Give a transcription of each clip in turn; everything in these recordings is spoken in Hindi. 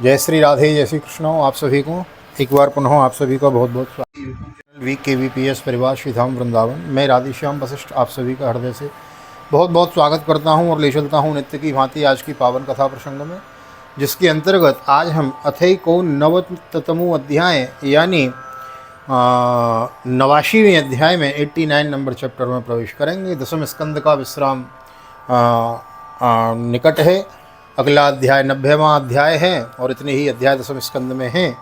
जय श्री राधे, जय श्री कृष्ण। आप सभी को एक बार पुनः आप सभी का बहुत बहुत स्वागत। VKVPS परिवार श्री धाम वृंदावन, मैं राधेश्याम वशिष्ठ आप सभी का हृदय से बहुत बहुत स्वागत करता हूं और ले चलता हूं नित्य की भांति आज की पावन कथा प्रसंग में, जिसके अंतर्गत आज हम अथैको नवतमो अध्याय यानी 89वें अध्याय में 89 नंबर चैप्टर में प्रवेश करेंगे। दसम स्कंद का विश्राम निकट है। अगला अध्याय 90वां अध्याय है और इतने ही अध्याय दसम स्कंद में हैं।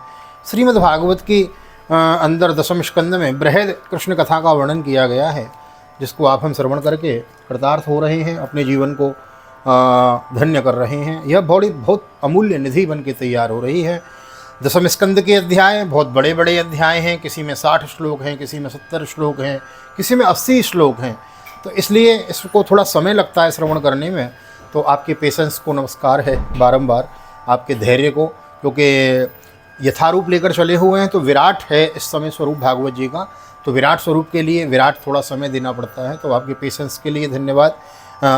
श्रीमद् भागवत की अंदर दसम स्कंद में बृहद कृष्ण कथा का वर्णन किया गया है, जिसको आप हम श्रवण करके कृतार्थ हो रहे हैं, अपने जीवन को धन्य कर रहे हैं। यह बहुत अमूल्य निधि बन के तैयार हो रही है। दसम स्कंद के अध्याय बहुत बड़े बड़े अध्याय हैं, किसी में 60 श्लोक हैं, किसी में 70 श्लोक हैं, किसी में 80 श्लोक हैं। तो इसलिए इसको थोड़ा समय लगता है श्रवण करने में। तो आपके पेशेंस को नमस्कार है, बारंबार आपके धैर्य को, क्योंकि यथारूप लेकर चले हुए हैं। तो विराट है इस समय स्वरूप भागवत जी का, तो विराट स्वरूप के लिए विराट थोड़ा समय देना पड़ता है। तो आपके पेशेंस के लिए धन्यवाद।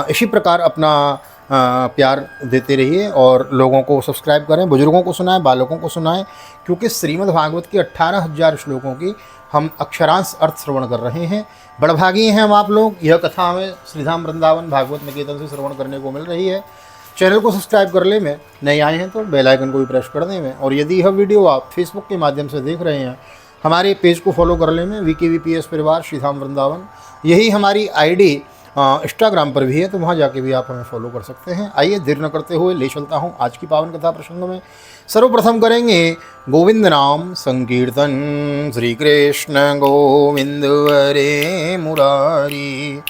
इसी प्रकार अपना प्यार देते रहिए और लोगों को सब्सक्राइब करें, बुजुर्गों को सुनाएं, बालकों को सुनाएं, क्योंकि श्रीमद् भागवत की 18,000 श्लोकों की हम अक्षरांश अर्थ श्रवण कर रहे हैं। बड़भागी हैं हम आप लोग, यह कथा हमें श्रीधाम वृंदावन भागवत निकेतन से श्रवण करने को मिल रही है। चैनल को सब्सक्राइब कर ले में, नए आए हैं तो बेल आइकन को भी प्रेस कर दें में, और यदि यह वीडियो आप फेसबुक के माध्यम से देख रहे हैं, हमारे पेज को फॉलो कर ले में, VKVPS परिवार श्रीधाम वृंदावन। यही हमारी ID इंस्टाग्राम पर भी है, तो वहाँ जाके भी आप हमें फॉलो कर सकते हैं। आइए देर न करते हुए ले चलता हूँ आज की पावन कथा प्रसंग में। सर्वप्रथम करेंगे गोविंद नाम संकीर्तन। श्री कृष्ण गोविंद हरे मुरारी,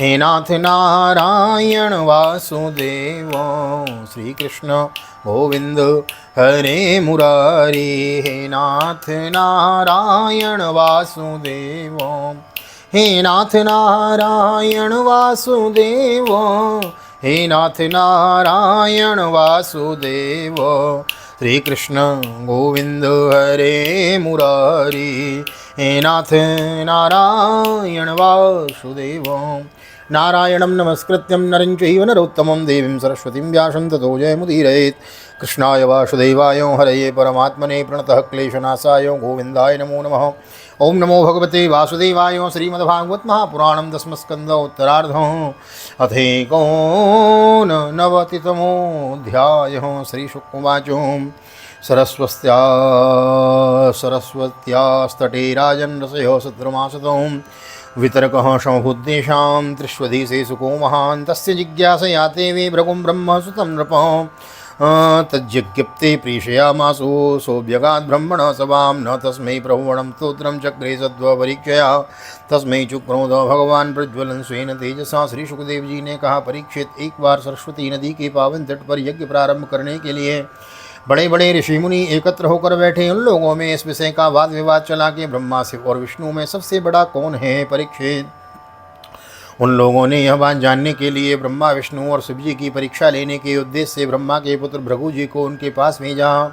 हे नाथ नारायण वासुदेव। श्री कृष्ण गोविंद हरे मुरारी, हे नाथ नारायण वासुदेव। हे नाथ नारायण वासुदेव, हे नाथ नारायण वासुदेव। श्री कृष्ण गोविंद हरे मुरारी, हे नाथ नारायण वासुदेव। नारायणं नमस्कृत्यं नरं चैव नरोत्तमं देवीं सरस्वतीं व्यासं ततो जयमुदीरयेत्। कृष्णाय वासुदेवाय हरये परमात्मने प्रणतः क्लेशनाशाय गोविन्दाय नमो नमः। ओम नमो भगवते वासुदेवाय। श्रीमद्भागवत महापुराणं दशमस्कन्ध उत्तरार्धं अथैकोननवतितमोऽध्यायः। श्रीशुकवाच सरस्वत्यास्तटे राजन् रसयो सद्रमासतं वितर्कः समबुद्धेषां त्रिष्वधीशे सुको महान्। तस्य जिज्ञासया ते वे भृगुं ब्रह्मसुतं नृपः तज्जज्ञप्ते प्रेषयामासो सोऽव्यगात् ब्रह्मणः सभां। न तस्मै प्रभुवनं स्तोत्रं चक्रे सद्वपरीक्षया तस्मै चुक्रोध भगवान प्रज्वलन स्वेन तेजसा। श्री सुखदेव जी ने कहा, परीक्षित, एक बार सरस्वती नदी के पावन तट पर यज्ञ प्रारंभ करने के लिए बड़े बड़े ऋषि मुनि एकत्र होकर बैठे। उन लोगों में इस विषय का वाद विवाद चला कि ब्रह्मा, शिव और विष्णु में सबसे बड़ा कौन है। परीक्षित, उन लोगों ने यह बात जानने के लिए ब्रह्मा, विष्णु और शिव जी की परीक्षा लेने के उद्देश्य से ब्रह्मा के पुत्र भृगु जी को उनके पास भेजा।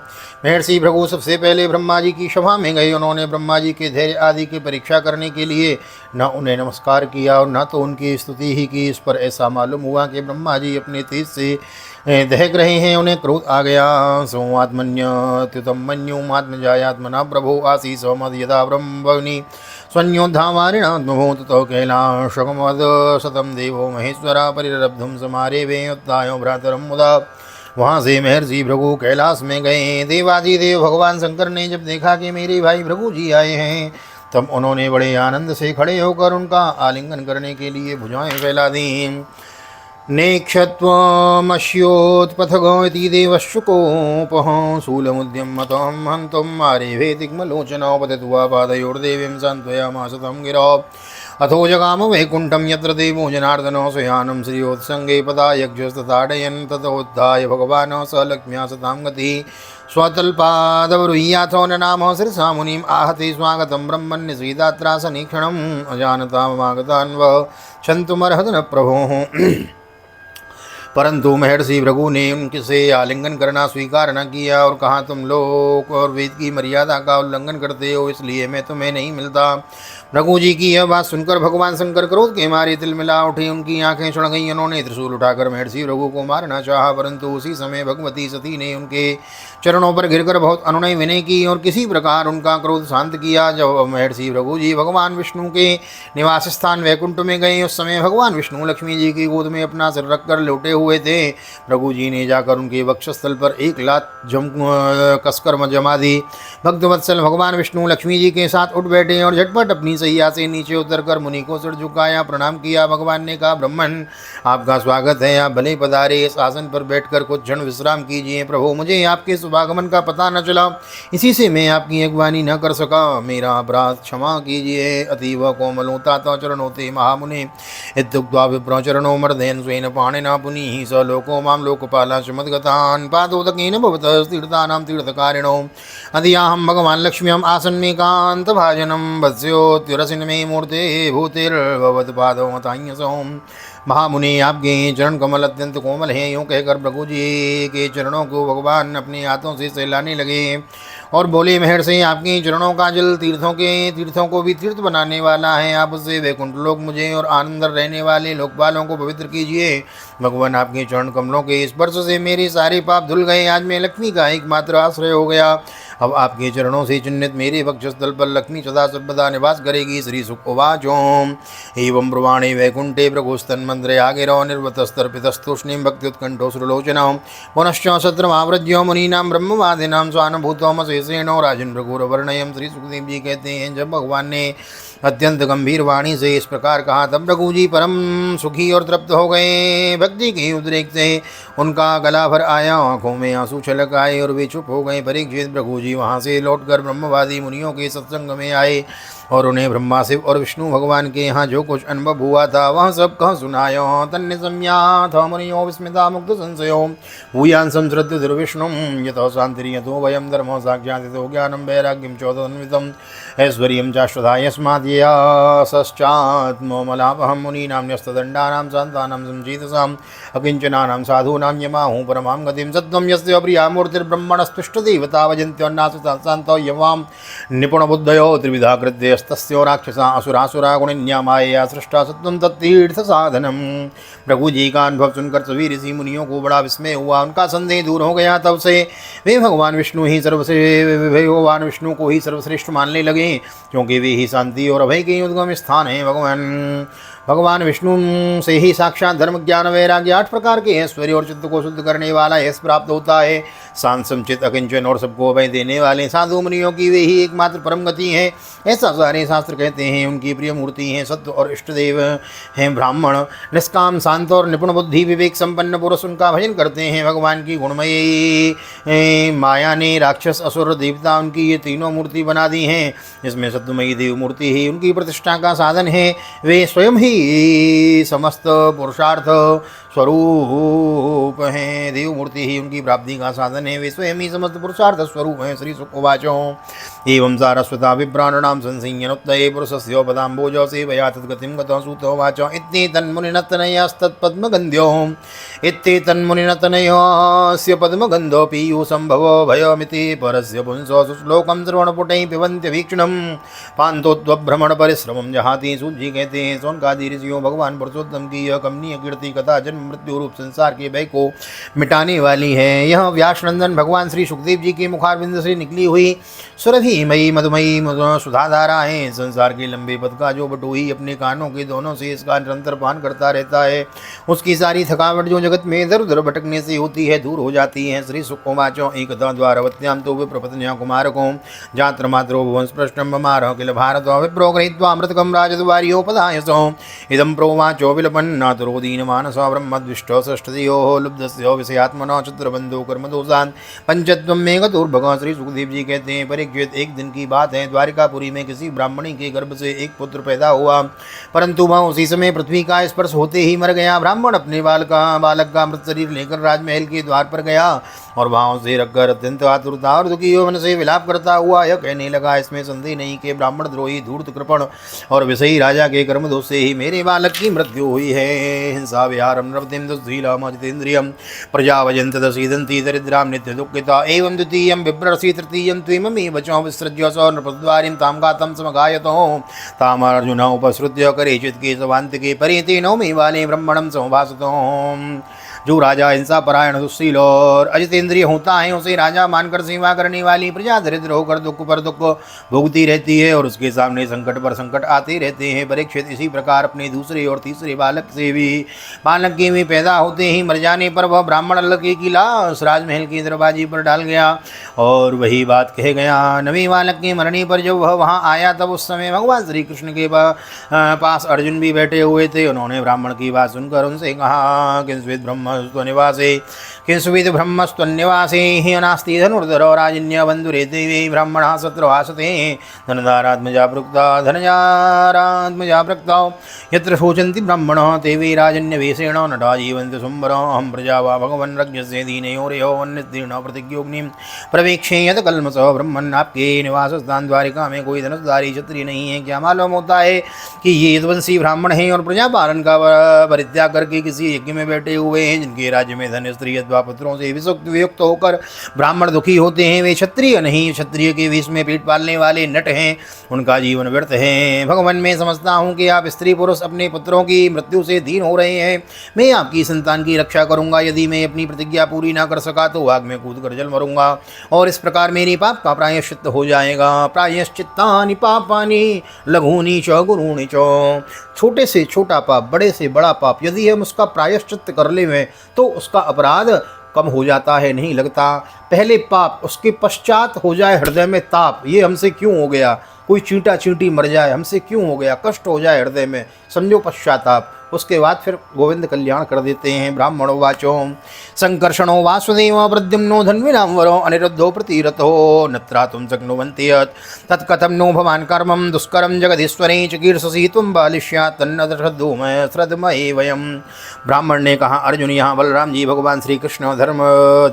महर्षि भृगु सबसे पहले ब्रह्मा जी की सभा में गए। उन्होंने ब्रह्मा जी के धैर्य आदि की परीक्षा करने के लिए न उन्हें नमस्कार किया और न तो उनकी स्तुति ही की। इस पर ऐसा मालूम हुआ कि ब्रह्मा जी अपने तेज से दहक रहे हैं। उन्हें क्रोध आ गया। सोमात्मन्युतम मन्युमात्मजायात्मना प्रभो आशीष मद यदा ब्रह्म भवनी स्वन्योद्धावारिणात्मभूत तो कैलाशकमद शतम देवो महेश्वरा परिरब्धुम समारेवे उत्तायो भ्रातरम मुदा। वहाँ से महर्षि भृगु कैलाश में गए। देवादिदेव भगवान शंकर ने जब देखा कि मेरे भाई भृगु जी आए हैं, तब उन्होंने बड़े आनंद से खड़े होकर उनका आलिंगन करने के लिए भुजाएं फैला दी। नेक्षत्वमस्योत्पथगोति देवशुकोपः शूलमुद्यं मतम् हन्तुम् आरेभे दिग्मलोचनौ पतित्वा पादयोर्देवीं सान्त्वयामास तं गिरौ। अथो जगाम वैकुण्ठं यत्र देवो जनार्दनो शयानं श्रियोत्सङ्गे पदायज्ञस्तताडयन् ततोत्थाय भगवान् स लक्ष्म्या सतां गतिः स्वतल्पादवरुह्याथो ननामः शिरसा मुनिम् आहते स्वागतं ब्रह्मण्यसीदात्रासनीक्षणम् अजानतामागतान्व क्षन्तुमर्हत न प्रभोः। परंतु महर्षि भृगु ने उनसे आलिंगन करना स्वीकार न किया और कहा, तुम लोग और वेद की मर्यादा का उल्लंघन करते हो, इसलिए मैं तुम्हें नहीं मिलता। रघु जी की यह बात सुनकर भगवान शंकर क्रोध के मारे तिलमिला उठे, उनकी आंखें चढ़ गईं। उन्होंने त्रिशूल उठाकर महर्षि रघु को मारना चाहा, परंतु उसी समय भगवती सती ने उनके चरणों पर गिरकर बहुत अनुनय विनय की और किसी प्रकार उनका क्रोध शांत किया। जब महर्षि रघु जी भगवान विष्णु के निवास स्थान वैकुंठ में गए, उस समय भगवान विष्णु लक्ष्मी जी की गोद में अपना सिर रखकर लौटे हुए थे। रघु जी ने जाकर उनके वक्षस्थल पर एक लात कसकर जमा दी। भक्तवत्सल भगवान विष्णु लक्ष्मी जी के साथ उठ बैठे और झटपट अपनी सैया से नीचे उतरकर मुनि को सिर झुकाया, प्रणाम किया। भगवान ने कहा, ब्राह्मण आपका स्वागत है, आप भले पधारे। इस आसन पर बैठकर कुछ क्षण विश्राम कीजिए। प्रभु, मुझे आपके शुभागमन का पता न चला, इसी से मैं आपकी अगवानी न कर सका, मेरा अपराध क्षमा कीजिए। अतीव कोमलोता तो चरणोते महामुने इत्युक्त्वा विप्र चरणो मर्दयन् स्वेन पाणिना पुनीः स लोको मां लोकपाला चमद्गतान् पादोदकेन भवतः तीर्थानां तीर्थकारिणो अधियाहं भगवान् लक्ष्म्यम् आसन्मेकान्त भाजनं वत्स्योत्तिरसिन मे मूर्ते भूतिर्भवत्पादो तान्यसों। महामुनि, आपके चरण कमल अत्यंत कोमल हैं। यूँ कहकर प्रभु जी के चरणों को भगवान अपने हाथों से सहलाने लगे और बोले, महर्षि आपके चरणों का जल तीर्थों को भी तीर्थ बनाने वाला है। आप उससे वैकुंठ लोक मुझे और आनंद रहने वाले लोकपालों को पवित्र कीजिए। भगवान, आपके चरण कमलों के स्पर्श से मेरे सारे पाप धुल गए। आज मैं लक्ष्मी का एकमात्र आश्रय हो गया। अब आपके चरणों से चिन्हित मेरे वक्षस्थल पर लक्ष्मी सदा सर्वदा निवास करेगी। श्री शुक उवाच एवं ब्रुवाणे वैकुंठे प्रघोस्तन्मंत्रे आगिरो निर्वतस्तर्पितस्तूष्णीं भक्त्युत्कंठो सुरलोचना पुनश्च सत्रमाव्रज्यो मुनीनां ब्रह्मवादिनां स्वानुभूतोमशेषेणो राजन भृगुरवर्णयम्। श्री सुखदेव जी कहते हैं, जब भगवान ने अत्यंत गंभीर वाणी से इस प्रकार कहा, तब रघु जी परम सुखी और तृप्त हो गए। भक्ति के उद्रेक से उनका गला भर आया, आंखों में आंसू छलक आए और वे चुप हो गए। परीक्षित, रघु जी वहाँ से लौटकर ब्रह्मवादी मुनियों के सत्संग में आए और उन्हें ब्रह्मा शिव और विष्णु भगवान के यहाँ जो कुछ अनुभव हुआ था वह सब कह सुनायो। तन्य सम्याथ मुनियो विस्मिता मुक्त संशयो भूयान संसृत्य दुर्विष्णु यतो शांतिर्यतो वयम धर्मो साक्षादितो ज्ञानम वैराग्यम चोदन्वितम ऐश्वर्यम चाश्वता यस्मात् यस्चात्ममलापहं मुनीनां न्यस्तदण्डानां शान्तानां संचेतसाम् अकिञ्चनानां साधूनां यमाहुः परमां गतिं सत्त्वं यस्य प्रिया मूर्तिर्ब्रह्मणस्पृष्टदेवता भजन्त्योन्नासुता शान्तौ यवां निपुणबुद्धयो त्रिविधा कृत्यस्तस्यो राक्षसा असुरासुरा गुणिन्या मायया सृष्टा सत्त्वं तत्तीर्थ साधनम्। प्रभु जी का अनुभव सुनकर सभी ऋषि मुनियों को बड़ा विस्मय हुआ, उनका संदेह दूर हो गया। तब से वे भगवान विष्णु को ही सर्वश्रेष्ठ मानने लगे, क्योंकि वे ही शांति और अभय के उद्गम स्थान हैं। भगवान विष्णु से ही साक्षात धर्म ज्ञान वैराग्य 8 प्रकार के ऐश्वर्य और चित्त को शुद्ध करने वाला यश प्राप्त होता है। शांत संचित अकिंचन और सबको अभय देने वाले साधु मुनियों की वे ही एकमात्र परम गति है, ऐसा सारे शास्त्र कहते हैं। उनकी प्रिय मूर्ति हैं सत्य और इष्टदेव हैं ब्राह्मण। निष्काम शांत और निपुण बुद्धि विवेक संपन्न पुरुष उनका भजन करते हैं। भगवान की गुणमयी माया ने राक्षस असुर देवता उनकी ये तीनों मूर्ति बना दी हैं। इसमें सत्यमयी देव मूर्ति ही उनकी प्रतिष्ठा का साधन है। वे स्वयं ही समस्त पुरुषार्थ स्वरूप हैं। देव मूर्ति ही उनकी प्राप्ति का साधन है, वे स्वयं ही समस्त पुरुषार्थ स्वरूप हैं। श्री शुक उवाच एवं सारस्वता विभ्राणानां संसिंहनुत्तये पुरुषस्योपदाम्बोजो सेवया तद्गतिं गतो सूतोवाच इत्येतन्मुनिनतनयस्तत्पद्मगन्ध्यो इत्येतन्मुनिनतनयस्य पद्मगन्धो पीयूषम्भवो भयमिति परस्य पुंसो सुश्लोकं श्रवणपुटैः पिबन्त्यवीक्षणं पान्तोत्वभ्रमण परिश्रमं जहाति। सूत जी कहते हैं, सोनकादि ऋषियों भगवान पुरुषोत्तम की यह कमनीय कीर्ति कथा जन्म मृत्यु रूप संसार के भय को मिटाने वाली है। यह व्यासनंदन भगवान श्री सुखदेव जी के मुखारविंद से निकली हुई सुरभिमयी मधुमयी सुधाधारा है। संसार के लंबे पथ का जो बटोही अपने कानों के दोनों से इसका निरंतर पान करता रहता है, उसकी सारी थकावट जो जगत में इधर उधर भटकने से होती है दूर हो जाती है। श्री सुखोवाचो एकदा द्वारवत्यां तो विप्रपत्न्या कुमारको जात्र मात्रो भुवंस प्रश्नम बमारो किल भारत विप्रो गृहीत्वा अमृतकं राजद्वार्योपदायसो इदं प्रोवाचो विलपन्नातुरो दीनमानसो ब्रह्मद्विष्टो षष्ठदियोः लुब्धस्यो विषयात्मनो चतुर्बन्धो कर्मदोषान् पंचत्वं मेघतुर्भगवान। श्री सुखदेव जी कहते हैं, परीक्षित एक दिन की बात है, द्वारिकापुरी में किसी ब्राह्मणी के गर्भ से एक पुत्र पैदा हुआ, परंतु वह उसी समय पृथ्वी का स्पर्श होते ही मर गया। ब्राह्मण अपने बालक का मृत शरीर लेकर राजमहल के द्वार पर गया और वहाँ उसे रखकर अत्यंत आतुरता और दुखी मन से विलाप करता हुआ यह कहने लगा, इसमें संदेह नहीं कि ब्राह्मण द्रोही धूर्त कृपण और विषयी राजा के कर्म दोष से ही मेरे बालक की मृत्यु हुई है। हिंसा विहारम नृपतिम दुस्शीलम अजितेन्द्रियम प्रजावजंत दसीदंती दरिद्राम नित्य दुःखिता एवं द्वितीयं बिभ्रसी तृतीयं त्वमेव वचो विसृज्य स नृपद्वारीं तां गातं समगायतो तामर्जुन उपसृत्य करेचित् केशवान्तिके परिते नौमि बाले ब्रह्मणं समभासतो। जो राजा हिंसा परायण दुस्सील और अजितेंद्रिय होता है उसे राजा मानकर सेवा करने वाली प्रजा दरिद्र होकर दुख पर दुख भोगती रहती है और उसके सामने संकट पर संकट आते रहते हैं। परीक्षित इसी प्रकार अपने दूसरे और तीसरे बालक के भी पैदा होते ही मर जाने पर वह ब्राह्मण लड़के की लाश राजमहल की दरवाजे पर डाल गया और वही बात कह गया। नवे बालक के मरने पर जब वह वहाँ आया तब उस समय भगवान श्री कृष्ण के पास अर्जुन भी बैठे हुए थे। उन्होंने ब्राह्मण की बात सुनकर उनसे कहा किंस्विद ब्रह्मस्त्वनिवासे किंस्विद ब्रह्मस्त्वनिवासे हि अनास्ति धनुर्धरो राजन्य बंधुरे देवी ब्राह्मणा सत्रवासते धनदारात्मजा प्रक्ता यत्र शोचन्ति ब्राह्मणः ते वै राजन्यवेषेण नटा जीवन्ति सुम्बरो अहं प्रजा वा भगवन् रज्ञस्य दीनयोरेयो वन्यतीर्ण प्रतिज्ञोग्निं प्रवेक्षे यत् कल्मषः ब्रह्मन् आपके निवासस्थान द्वारिका में कोई धनुषधारी क्षत्रिय नहीं है। क्या मालूम होता है कि ये यदुवंशी ब्राह्मण हैं और प्रजा पालन का परित्याग करके किसी यज्ञ में बैठे हुए हैं। जिनके राज्य में धन स्त्री अथवा पुत्रों से वियुक्त होकर ब्राह्मण दुखी होते हैं वे क्षत्रिय नहीं, क्षत्रिय के विष में पेट पालने वाले नट हैं, उनका जीवन व्यर्थ है। भगवान मैं समझता हूँ कि आप स्त्री पुरुष अपने पुत्रों की मृत्यु से दीन हो रहे हैं। मैं आपकी संतान की रक्षा करूंगा। यदि मैं अपनी प्रतिज्ञा पूरी ना कर सका तो आग में कूद कर जल मरूंगा और इस प्रकार मेरी पाप का प्रायश्चित्त हो जाएगा। प्रायश्चित्तानि पापानि लघूनि च गुरूणि च। छोटे से छोटा पाप, बड़े से बड़ा पाप यदि हम उसका प्रायश्चित्त कर लें तो उसका अपराध कम हो जाता है, नहीं लगता। पहले पाप उसके पश्चात हो जाए हृदय में ताप, ये हमसे क्यों हो गया, कोई चींटा चींटी मर जाए हमसे क्यों हो गया, कष्ट हो जाए हृदय में, समझो पश्चाताप। उसके बाद फिर गोविंद कल्याण कर देते हैं। ब्राह्मणो वाचो संकर्षणो वासुदेव प्रद्युम्नो धन्विनाम्बरो अनिरुद्धो प्रतिरथो नत्रातुं शक्नुवन्ति यत् तत्कथं नो भवान् कर्मं दुष्करं जगदीश्वरे चिकीर्षसि त्वं बालिष्यात् तन्न श्रद्धमये वयम्। ब्राह्मण ने कहा अर्जुन यहाँ बलराम जी भगवान श्री कृष्ण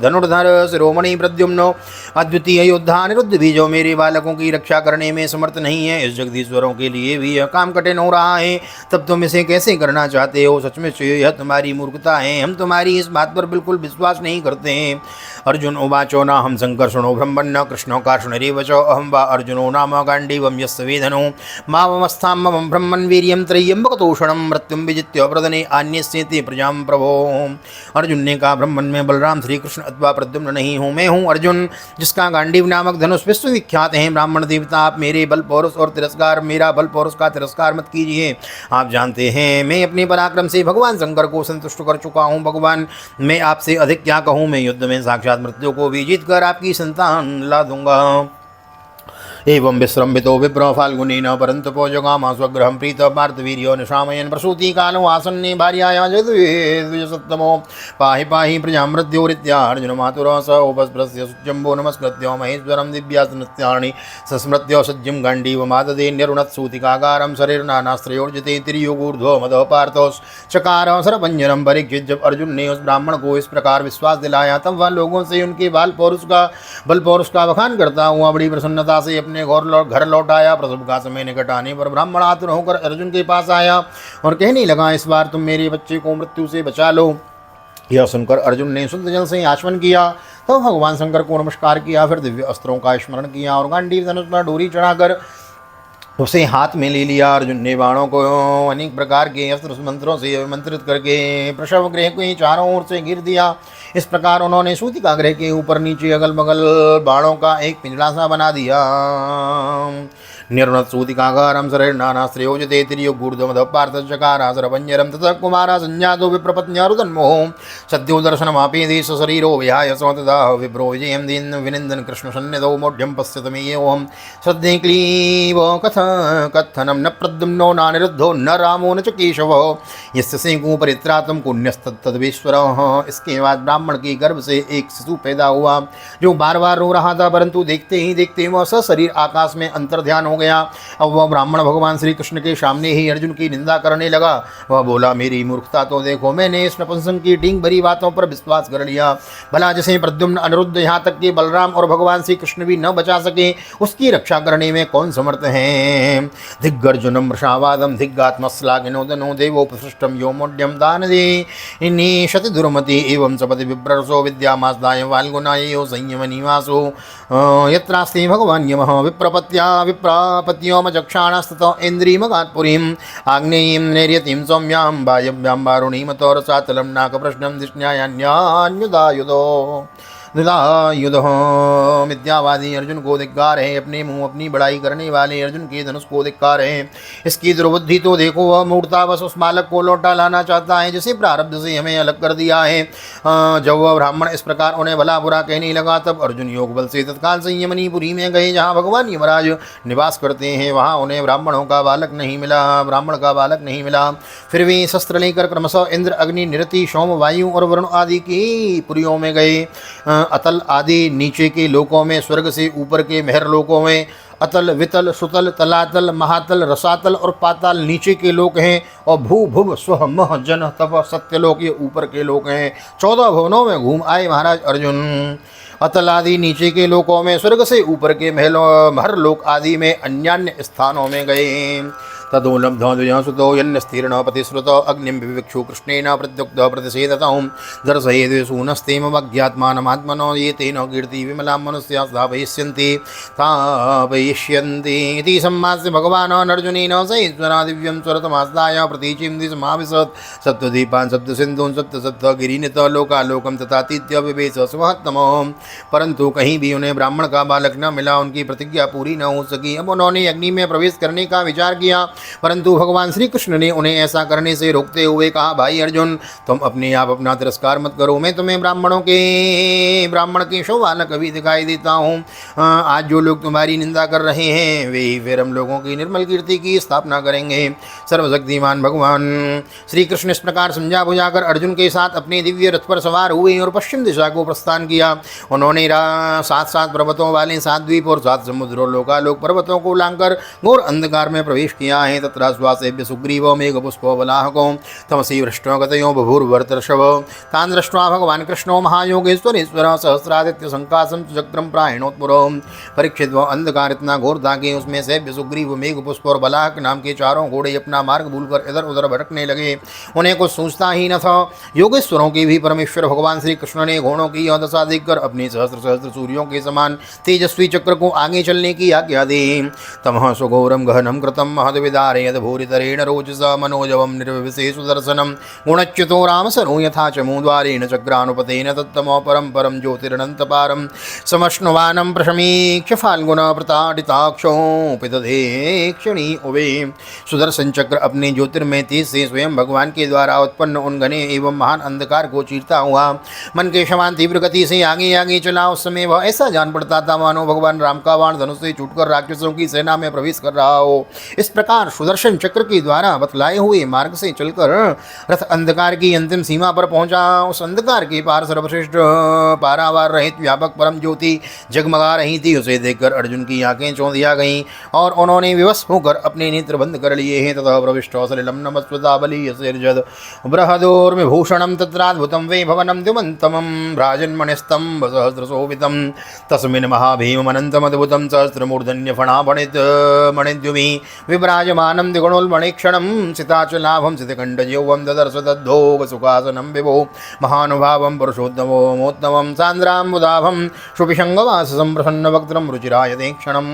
धनुर्धर शिरोमणि प्रद्युम्नो अद्वितीय योद्धा अनिरुद्ध भी जो मेरे बालकों की रक्षा करने में समर्थ नहीं है, इस जगदीश्वरों के लिए भी यह काम कठिन हो रहा है, तब तुम इसे कैसे करना चाहते हो। सच में यह तुम्हारी मूर्खता है, हम तुम्हारी इस बात पर बिल्कुल विश्वास नहीं करते हैं। अर्जुन उवाचो न हम संकर्षणो ब्रह्मण्य कृष्णो कार्षणरेव च अहं वा अर्जुनो नाम गाण्डीवं यस्य वेदनो मावमस्थां मम ब्रह्मन् वीर्यं त्रय्यम्बकतोषणं मृत्युं विजित्य प्रदने आन्यस्येति प्रजां प्रभो। अर्जुन ने कहा ब्रह्मन में बलराम श्री कृष्ण अथवा प्रद्युम्न नहीं हूँ, मैं हूँ अर्जुन जिसका गांडीव नामक धनुष विश्वविख्यात है। ब्राह्मण देवता आप मेरे बल पौरुष और तिरस्कार मेरा बल पौरुष का तिरस्कार मत कीजिए। आप जानते हैं मैं अपने पराक्रम से भगवान शंकर को संतुष्ट कर चुका हूँ। भगवान मैं आपसे अधिक क्या कहूँ, मैं युद्ध में साक्षात मृत्यु को भी जीत कर आपकी संतान ला दूंगा। एवं विश्रम्भितो विप्र फाल्गुनेन परन्तपो जगाम स्वगृहं प्रीत पार्थवीर्यो निशामयन् प्रसूति कालो आसन्ने भार्याया द्विजसत्तमो पाहि पाहि प्रजां मृत्योरित्या अर्जुन मातुरः स उपस्पृश्य जम्बो नमस्कृत्य महेश्वरं दिव्यासनत्यानि संस्मृत्य सज्जं गाण्डीवमाददे न्यरुणत्सूतिकागारं शरीरनानास्त्रयोर्जिते तिर्युगूर्ध्वो मदः पार्थोस् चकार सरपंजनम। परीक्षित जब अर्जुन ने उस ब्राह्मण को इस प्रकार विश्वास दिलाया तब वह लोगों से उनके बल पौरुष का बखान करता हुआ बड़ी प्रसन्नता से अपने घर लौट आया। प्रसव का समय निकट आने पर ब्राह्मण आतुर होकर अर्जुन के पास आया और कहने लगा इस बार तुम मेरे बच्चे को मृत्यु से बचा लो। यह सुनकर अर्जुन ने शुद्ध जल से आचमन किया तो भगवान शंकर को नमस्कार किया, फिर दिव्य अस्त्रों का स्मरण किया और गांडीव धनुष पर डोरी चढ़ाकर उसे हाथ में ले लिया। अर्जुन ने बाणों को अनेक प्रकार के अस्त्र मंत्रों से अभिमंत्रित करके प्रसव गृह को चारों ओर से घेर दिया। इस प्रकार उन्होंने सूतिका गृह के ऊपर नीचे अगल बगल बाणों का एक पिंजरा सा बना दिया। निर्णसूतिकागारं शरीरनानास्त्रयोजते तिर्युगूर्ध्वमदः पार्थचकारासरपञ्जरं ततः कुमारा संजातो विप्रपत्न्यारुतन्मोहो सद्यो दर्शनमापेदे सशरीरो विहाय स्वतदा विप्रो विजयं दीन विनिन्दन् कृष्णसन्निधौ मौढ्यं पश्यत मे एवं श्रद्धे क्लीव कथनं न प्रद्युम्नो नानिरुद्धो न रामो न च केशवो यस्य सेको परित्रातं पुण्यस्तत्तद्वेश्वरः। इसके बाद ब्राह्मण के गर्भ से एक शिशु पैदा हुआ जो बार बार रो रहा था, परंतु देखते ही देखते वह सशरीर आकाश में अंतर्ध्यान हो गया। अब वह ब्राह्मण भगवान श्री कृष्ण के सामने ही अर्जुन की निंदा करने लगा। वह बोला, मेरी मूर्खता तो देखो, मैंने इस नपुंसक की डींग भरी बातों पर विश्वास कर लिया। भला जिसे प्रद्युम्न, अनिरुद्ध, यहाँ तक कि बलराम और भगवान श्री कृष्ण भी न बचा सके, उसकी रक्षा करने में कौन समर्थ है। दिग्गर्जुनम वृषावादम दिग्गात्मश्लाघिनोदनो देवोपसृष्टम योमोड्यम दानदे निशति दुर्मति एवं सपति विप्रसो विद्यामास्दाय वाल्गुनायो संयम निवासो यत्रास्ति भगवान यमः विप्रपत्या विप्रापत्योमचक्षाणस्ततो इन्द्रियमगात्पुरीम् आग्नेयीं नैर्यतीं सौम्यां वायव्यां वारुणीमतोरसातलं नाकप्रश्नं धिष्ण्यायान्यान्युदायुधो युधो। विद्यावादी अर्जुन को धिक्कार है, अपने मुंह अपनी बड़ाई करने वाले अर्जुन के धनुष को धिक्कार है। इसकी दुर्बुद्धि तो देखो, वह मूर्ता बस उस बालक को लौटा लाना चाहता है जिसे प्रारब्ध से हमें अलग कर दिया है। जब वह ब्राह्मण इस प्रकार उन्हें भला बुरा कहने लगा, तब अर्जुन योग बल से तत्काल संयमनीपुरी में गए, जहाँ भगवान यमराज निवास करते हैं। वहाँ उन्हें ब्राह्मण का बालक नहीं मिला। फिर वे शस्त्र लेकर क्रमशः इंद्र, अग्नि, निरति, सोम, वायु और वरुण आदि की पुरियों में गए। अतल आदि नीचे के लोकों में, स्वर्ग से ऊपर के महर लोकों में अतल, वितल, सुतल, तलातल, महातल, रसातल और पाताल नीचे के लोक हैं, और भू, भुव, स्व, मह, जन, तप, सत्यलोक ये ऊपर के लोक हैं। 14 भवनों में घूम आए महाराज अर्जुन। अतल आदि नीचे के लोकों में, स्वर्ग से ऊपर के महर लोक आदि में, अन्यान्य स्थानों में गए। तदोलब्धो द्विजसुतो यन्स्तीर्ण पतिश्रुतो अग्निं विविक्षु कृष्णेन प्रत्युक्तो प्रतिषेधतौ दर्शयेद्विसूनस्तेमवज्ञात्मानमात्मनो ये तेन कीर्ति विमलां मनुष्याः स्थापयिष्यन्ति इति सम्मास्य भगवान् अर्जुनेन सहीश्वरा दिव्यं स्वरतमास्ताय प्रतीचिं दिशमाविशत् सप्तद्वीपान् सप्तसिन्धून् सप्तगिरिनितलोकालोकं तथातीत्य विवेश सुमहत्तमो। परंतु कहीं भी उन्हें ब्राह्मण का बालक न मिला, उनकी प्रतिज्ञा पूरी न हो सकी। अब उन्होंने अग्नि में प्रवेश करने का विचार किया, परंतु भगवान श्री कृष्ण ने उन्हें ऐसा करने से रोकते हुए कहा, भाई अर्जुन, तुम अपने आप अपना तिरस्कार मत करो। मैं तुम्हें ब्राह्मण के शोभान कभी दिखाई देता हूँ। आज जो लोग तुम्हारी निंदा कर रहे हैं, वे ही फिर हम लोगों की निर्मल कीर्ति की स्थापना करेंगे। सर्वशक्तिमान भगवान श्री कृष्ण इस प्रकार समझा बुझाकर अर्जुन के साथ अपने दिव्य रथ पर सवार हुए और पश्चिम दिशा को प्रस्थान किया। उन्होंने 7 पर्वतों वाले 7 द्वीप और 7 समुद्र और लोकालोक पर्वतों को लांघकर घोर अंधकार में प्रवेश किया है। तत्र स्वासेभ्य सुग्रीवो मेघपुष्पो बलाहको तमसी वृष्णो गतयो बभूर्वर्तर्षभ तान् दृष्ट्वा भगवान कृष्णो महायोगेश्वरेश्वर सहस्रादित्य संकाशं चक्रम प्रायणोत्पुरो। परीक्षित वह अंधकार इतना घोर था कि उसमें सेभ्य, सुग्रीव, मेघपुष्प और बलाहक नाम के चारों घोड़े अपना मार्ग भूलकर इधर उधर भटकने लगे। उन्हें कुछ सूझता ही न था। योगेश्वरों के भी परमेश्वर भगवान श्री कृष्ण ने घोड़ों की यह दशा देखकर अपने सहस्त्र सूर्यों के समान तेजस्वी चक्र को आगे चलने की आज्ञा दी। तमः सुघोरम गहनम कृतम महद्विदारे यद्भूरितरेण रोचसा मनोजवम निर्विशेष सुदर्शनम गुणच्युतो रामसरो यथा चमूद्वारेण चक्रानुपतेन तत्तमो परम परम ज्योतिरनंत पारम समश्नुवानं प्रशमीक्ष फाल्गुन प्रताडिताक्षोपितधेक्षणी उवे। सुदर्शन चक्र अपने ज्योतिर्मय तेज से स्वयं भगवान के द्वारा उत्पन्न उन घने एवं महान अंधकार को चीरता हुआ मन के समान तीव्र गति से आगे आगे चला। उस समय वह ऐसा जान पड़ता था मानो भगवान राम का बाण धनुष से छूटकर राक्षसों की सेना में प्रवेश कर रहा हो। इस प्रकार सुदर्शन चक्र के द्वारा बतलाए हुए मार्ग से चलकर रथ अंधकार की अंतिम सीमा पर पहुंचा। उस अंधकार के पार सर्वश्रेष्ठ पारावार रहित व्यापक परम ज्योति जगमगा रही थी। उसे देखकर अर्जुन की आंखें चौंधिया गईं और उन्होंने विवश होकर अपने नेत्र बंद कर लिए हैं। तथा प्रविष्टो सलिलं नमस्कृता बलीयसेर्जद बृहदोर्मिभूषणं तत्राद्भुतं वै भवनं द्युमन्तमं भ्राजन्मणिस्तम्भ सहस्रशोभितं तस्मिन् महाभीममनन्तमद्भुतं सहस्रमूर्धन्यफणाफणिद्युमि विभ्राजमानं द्विगुणोल्मणीक्षणं सिताचलाभं सितकण्ठजिह्वं ददर्श तद्धोगसुखासनं विभो महानुभावं पुरुषोत्तमोत्तमं सान्द्राम्बुदाभं शुभिशङ्गवाससं प्रसन्नवक्त्रं रुचिरायते क्षणम्।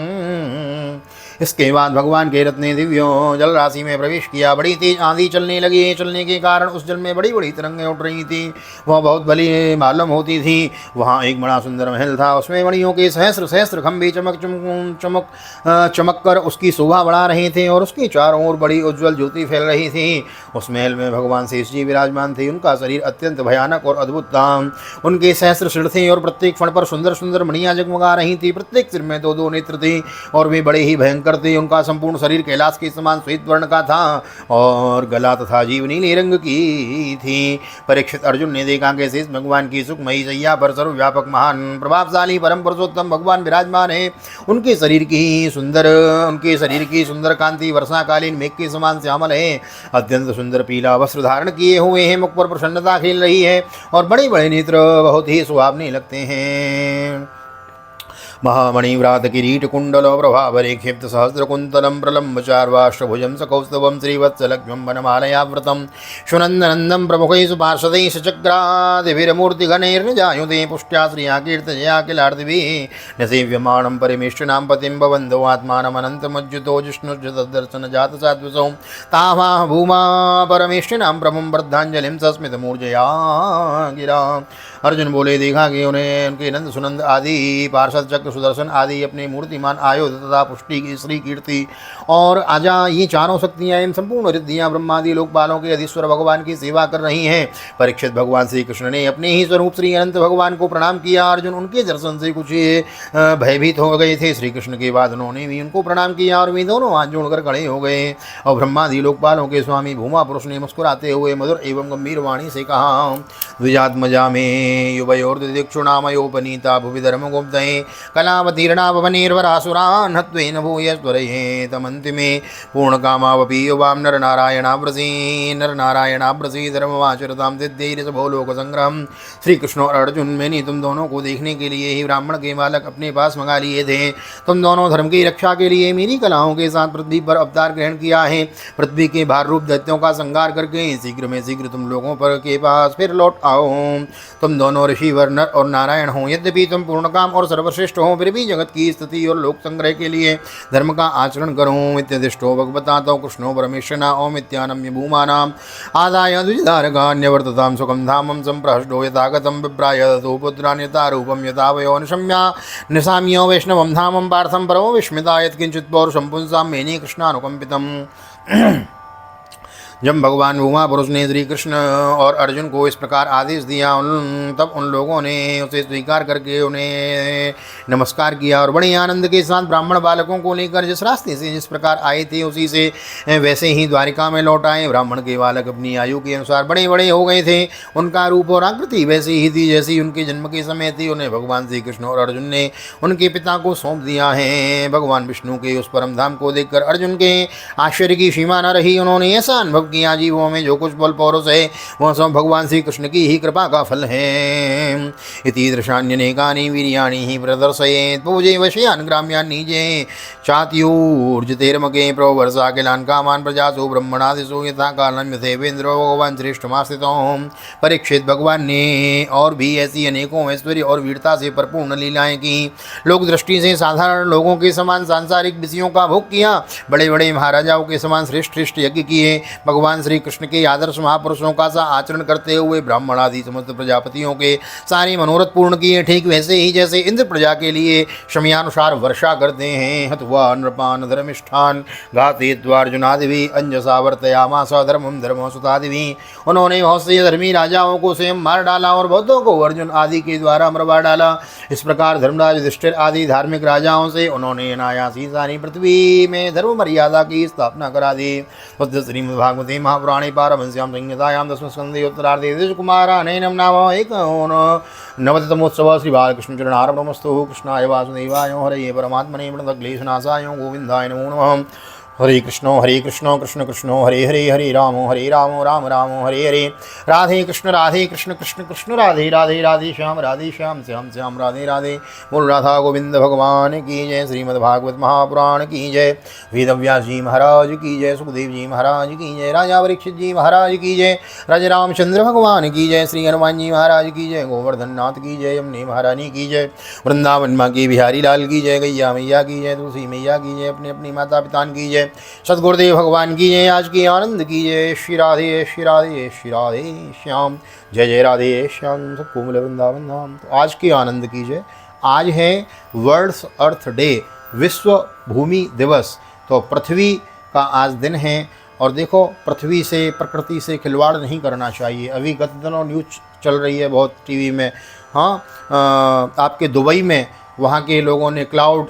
इसके बाद भगवान के रथ ने दिव्य जल राशि में प्रवेश किया। बड़ी तेज आंधी चलने लगी। चलने के कारण उस जल में बड़ी बड़ी तरंगें उठ रही थी। वह बहुत बड़ी मालूम होती थी। वहाँ एक बड़ा सुंदर महल था। उसमें मणियों के सहस्र खंभे चमक कर उसकी शोभा बढ़ा रहे थे और उसके चारों ओर बड़ी उज्ज्वल ज्योति फैल रही थी। उस महल में भगवान शेष जी विराजमान थे। उनका शरीर अत्यंत भयानक और अद्भुत था। उनके सहस्र सिर थे और प्रत्येक फण पर सुंदर सुंदर मणियाँ जगमगा रही थी। प्रत्येक सिर में 2-2 नेत्र थे और वे बड़े ही भयंकर करते उनका संपूर्ण शरीर कैलाश के समान श्वेत वर्ण का था और गला तथा जीव नीले रंग की थी। परीक्षित अर्जुन ने देखा कि शेष भगवान की सुखमयी सैया पर सर्वव्यापक महान प्रभावशाली परम पुरुषोत्तम भगवान विराजमान है। उनके शरीर की सुंदर कांति वर्षाकालीन मेघ के समान श्यामल है। अत्यंत सुंदर पीला वस्त्र धारण किए हुए हैं, मुख पर प्रसन्नता खेल रही है और बड़े बड़े नेत्र बहुत ही सुहावने लगते हैं। महामणिव्रात किरीट कुंडल प्रभावरे क्षिप्त सहस्र कुंतलम प्रलम्ब चार्वाष्टभुजं सकौस्तवं श्रीवत्सलक्ष्मं वनमालयाव्रतं शुनन्दनन्दं प्रमुखैः सुपार्षदैः चक्रादिभिर्मूर्तिगणैर्निजायुधे पुष्ट्या श्रिया कीर्तजया किलार्दिभिः न सेव्यमाणं परमेष्ठिनां पतिं भवन्दो आत्मानमनन्तमज्जुतो जिष्णुर्जतदर्शनजातसात्वसौ तावाह भूमा परमेष्ठिनां प्रभुं वर्धाञ्जलिं सस्मितमूर्जया गिरा। अर्जुन बोले, देखा कि उन्हें उनके नंद सुनंद आदि पार्षद चक्र सुदर्शन आदि अपने मूर्तिमान आयुध तथा पुष्टि की श्री कीर्ति और आजा ये चारों शक्तियां एवं संपूर्ण रिद्धियां ब्रह्मादि लोकपालों के अधीश्वर भगवान की सेवा कर रही हैं। परीक्षित भगवान श्री कृष्ण ने अपने ही स्वरूप श्री अनंत भगवान को प्रणाम किया। अर्जुन उनके दर्शन से कुछ भयभीत हो गए थे। श्री कृष्ण के बाद उन्होंने भी उनको प्रणाम किया और वे दोनों हाथ जोड़कर खड़े हो गए और ब्रह्मादि लोकपालों के स्वामी भूमा पुरुष ने मुस्कुराते हुए मधुर एवं गंभीर वाणी से कहा, द्विजात्मजा में युवयोर्दिक्षुणामयोपनीता भुवि धर्मगुप्तये कलावतीर्णावनीर्वरासुरान् हत्वेन भूयस्वरये तमन्तिमे पूर्णकामावपि युवां नरनारायणाव्रसी धर्मवाचरतां सिद्धैर्सभो लोकसंग्रहम्। श्री कृष्ण और अर्जुन, मैंने तुम दोनों को देखने के लिए ही ब्राह्मण के बालक अपने पास मंगा लिए थे। तुम दोनों धर्म की रक्षा के लिए मेरी कलाओं के साथ पृथ्वी पर अवतार ग्रहण किया है। पृथ्वी के भार रूप दैत्यों का संहार करके शीघ्र में शीघ्र तुम लोगों पर के पास फिर लौट आओ। तुम दोनों ऋषि वर नर और नारायण हो। यद्यपि तुम पूर्ण काम और सर्वश्रेष्ठ हो, फिर भी जगत की स्थिति और लोक संग्रह के लिए धर्म का आचरण करो। इत्यदिष्टो भगवता तो कृष्णो परमेश्वरना ओमित्यानम्य भूमानाम आदाय द्विजारकान्यवर्ततां सुखं धामं संप्रहष्टो यथागतं विप्राय दतो पुत्रान् यथा रूपं यथा वयो निशाम्यो वैष्णवं धामं पार्थं परमो विस्मिता यत्किंचित् पौरुषं पुंसां मेने कृष्णानुकंपितम्। जब भगवान भूमा पुरुष ने श्री कृष्ण और अर्जुन को इस प्रकार आदेश दिया तब उन लोगों ने उसे स्वीकार करके उन्हें नमस्कार किया और बड़े आनंद के साथ ब्राह्मण बालकों को लेकर जिस रास्ते से जिस प्रकार आए थे उसी से वैसे ही द्वारिका में लौट आए। ब्राह्मण के बालक अपनी आयु के अनुसार बड़े बड़े हो गए थे। उनका रूप और आकृति वैसी ही थी जैसी उनके जन्म के समय थी। उन्हें भगवान श्री कृष्ण और अर्जुन ने उनके पिता को सौंप दिया है। भगवान विष्णु के उस परम धाम को देखकर अर्जुन के आश्चर्य की सीमा न रही। उन्होंने ऐसा अनुभव किया जीवों में जो कुछ बल पौरुष है वह सब भगवान श्री कृष्ण की ही कृपा का फल है। इति दृशान्यनेकानि वीर्याणि ही प्रदर्शयेत् पूजे वश्यान् ग्राम्यान् नीजे चात्यूर्जितेर्मके प्रवर्षा किलान् कामान् प्रजासु ब्रह्मणादिषु यथा कालं यथेवेन्द्रो भगवान श्रेष्ठमास्थितो। परीक्षित, भगवान ने और भी ऐसी अनेकों ऐश्वर्य और वीरता से परिपूर्ण लीलाएं की। लोक दृष्टि से साधारण लोगों के समान सांसारिक विषयों का भोग किया। बड़े बड़े महाराजाओं के समान श्रेष्ठ श्रेष्ठ यज्ञ किए। भगवान श्री कृष्ण के आदर्श महापुरुषों का सा आचरण करते हुए ब्राह्मण आदि समस्त प्रजापतियों के सारे मनोरथ पूर्ण किए। ठीक वैसे ही जैसे इंद्र प्रजा के लिए समयानुसार वर्षा करते हैं। हत्वा नृपान धर्मिष्ठान घाते द्वार्जुनादि अंजसा वर्तयामास धर्मम धर्म सुतादि। उन्होंने बहुत से धर्मी राजाओं को स्वयं मार डाला और बहुतों को अर्जुन आदि के द्वारा मरवा डाला। इस प्रकार धर्मराज युधिष्ठिर आदि धार्मिक राजाओं से उन्होंने अनायास ही सारी पृथ्वी में धर्म मर्यादा की स्थापना करा दी। श्रीमद्भागवते महापुराणे पारमहंस्यां संहितायां दशमस्कन्धे उत्तरार्धे कुमारानयनं नाम एकोननवतितमोत्सवः। श्री बालकृष्णचरणार्पणमस्तु। कृष्णाय वासुदेवाय हरये परमात्मने प्रणतक्लेशनाशाय गोविन्दाय नमो नमः। हरे कृष्ण कृष्ण कृष्ण हरे हरे हरे राम राम राम हरे हरे। राधे कृष्ण कृष्ण कृष्ण राधे राधे राधे श्याम श्याम श्याम राधे राधे। बोल राधा गोविंद भगवान की जय। श्रीमद्भागवत महापुराण की जय। वेदव्यास जी महाराज की जय। सुखदेव जी महाराज की जय। राजा परीक्षित जी महाराज की जय। राजा रामचंद्र भगवान की जय। श्री हनुमान जी महाराज की जय। गोवर्धन नाथ की जय। यमुने महारानी की जय। वृंदावन माँ की बिहारी लाल की जय। गैया मैया की जय। तुलसी मैया की जय। अपने अपनी माता पिता की जय। सदगुरुदेव भगवान की जय। आज की आनंद की जय। श्री राधे श्री राधे श्री राधे श्याम। जय जय राधे श्याम। सबको मिले वृंदावन धाम। तो आज की आनंद की जय। आज है वर्ल्ड्स अर्थ डे, विश्व भूमि दिवस। तो पृथ्वी का आज दिन है और देखो पृथ्वी से प्रकृति से खिलवाड़ नहीं करना चाहिए। अभी गत दिनों न्यूज़ चल रही है बहुत टीवी में। हाँ, आपके दुबई में वहाँ के लोगों ने क्लाउड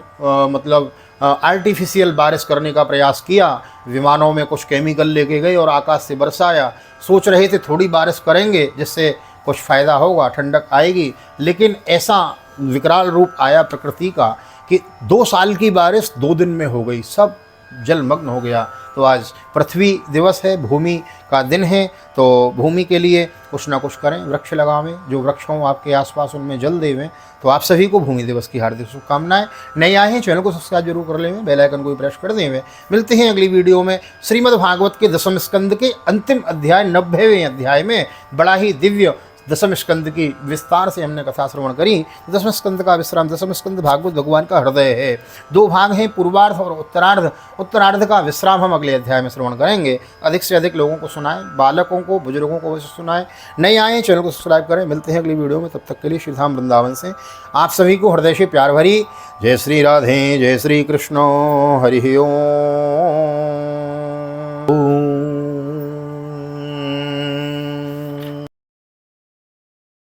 मतलब आर्टिफिशियल बारिश करने का प्रयास किया, विमानों में कुछ केमिकल लेके गए और आकाश से बरसाया। सोच रहे थे थोड़ी बारिश करेंगे जिससे कुछ फ़ायदा होगा, ठंडक आएगी, लेकिन ऐसा विकराल रूप आया प्रकृति का कि 2 साल की बारिश 2 दिन में हो गई, सब जलमग्न हो गया। तो आज पृथ्वी दिवस है, भूमि का दिन है, तो भूमि के लिए कुछ ना कुछ करें, वृक्ष लगावें, जो वृक्ष हों आपके आसपास उनमें जल देवें। तो आप सभी को भूमि दिवस की हार्दिक शुभकामनाएं। नए आए हैं चैनल को सब्सक्राइब जरूर कर लें, बेल आइकन को भी प्रेस कर देवें। मिलते हैं अगली वीडियो में श्रीमद् भागवत के 10वें स्कंद के अंतिम अध्याय 90वें अध्याय में। बड़ा ही दिव्य 10वें स्कंद की विस्तार से हमने कथा श्रवण करी। 10वें स्कंद का विश्राम, 10वें स्कंद भागवत भगवान का हृदय है। 2 भाग हैं, पूर्वार्ध और उत्तरार्ध। उत्तरार्ध का विश्राम हम अगले अध्याय में श्रवण करेंगे। अधिक से अधिक लोगों को सुनाएं, बालकों को, बुजुर्गों को सुनाएं। नए आए चैनल को सब्सक्राइब करें। मिलते हैं अगली वीडियो में, तब तक के लिए श्री धाम वृंदावन से आप सभी को हृदय से प्यार भरी जय श्री राधे, जय श्री कृष्ण, हरि ओम।